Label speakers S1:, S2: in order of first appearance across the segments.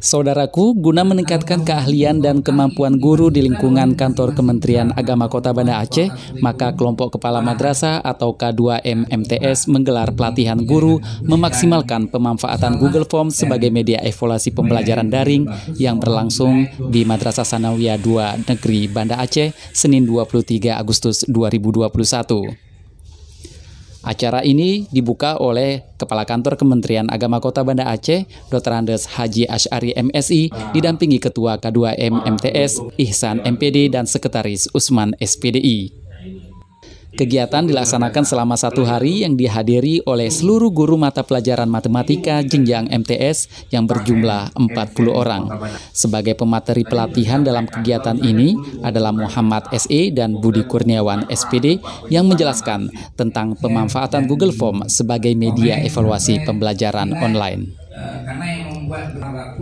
S1: Saudaraku, guna meningkatkan keahlian dan kemampuan guru di lingkungan kantor Kementerian Agama Kota Banda Aceh, maka kelompok kepala madrasah atau K2M MTS menggelar pelatihan guru memaksimalkan pemanfaatan Google Forms sebagai media evaluasi pembelajaran daring yang berlangsung di Madrasah Sanawiyah 2 Negeri Banda Aceh, Senin 23 Agustus 2021. Acara ini dibuka oleh Kepala Kantor Kementerian Agama Kota Banda Aceh, Dr. Andes Haji Asy'ari MSI, didampingi Ketua K2M MTS, Ihsan MPD, dan Sekretaris Usman SPDI. Kegiatan dilaksanakan selama 1 hari yang dihadiri oleh seluruh guru mata pelajaran matematika jenjang MTS yang berjumlah 40 orang. Sebagai pemateri pelatihan dalam kegiatan ini adalah Muhammad SE dan Budi Kurniawan SPD yang menjelaskan tentang pemanfaatan Google Form sebagai media evaluasi pembelajaran online.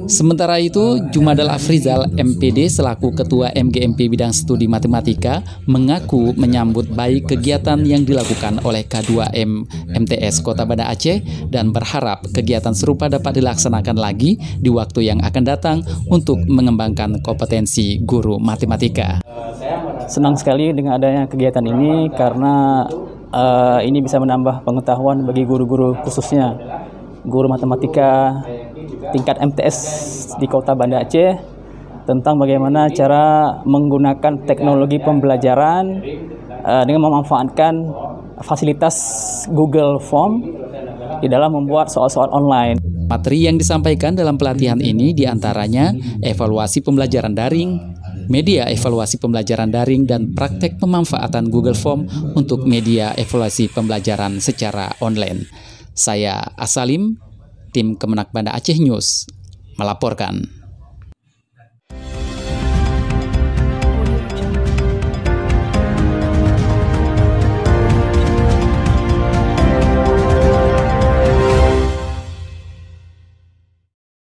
S1: Sementara itu, Jumadal Afrizal MPD selaku Ketua MGMP Bidang Studi Matematika mengaku menyambut baik kegiatan yang dilakukan oleh K2M MTS Kota Banda Aceh dan berharap kegiatan serupa dapat dilaksanakan lagi di waktu yang akan datang untuk mengembangkan kompetensi guru matematika.
S2: Senang sekali dengan adanya kegiatan ini karena ini bisa menambah pengetahuan bagi guru-guru, khususnya guru matematika tingkat MTS di Kota Banda Aceh tentang bagaimana cara menggunakan teknologi pembelajaran dengan memanfaatkan fasilitas Google Form di dalam membuat soal-soal online.
S1: Materi yang disampaikan dalam pelatihan ini diantaranya evaluasi pembelajaran daring, media evaluasi pembelajaran daring, dan praktek pemanfaatan Google Form untuk media evaluasi pembelajaran secara online. Saya Asalim, tim Kemenak Banda Aceh News, melaporkan.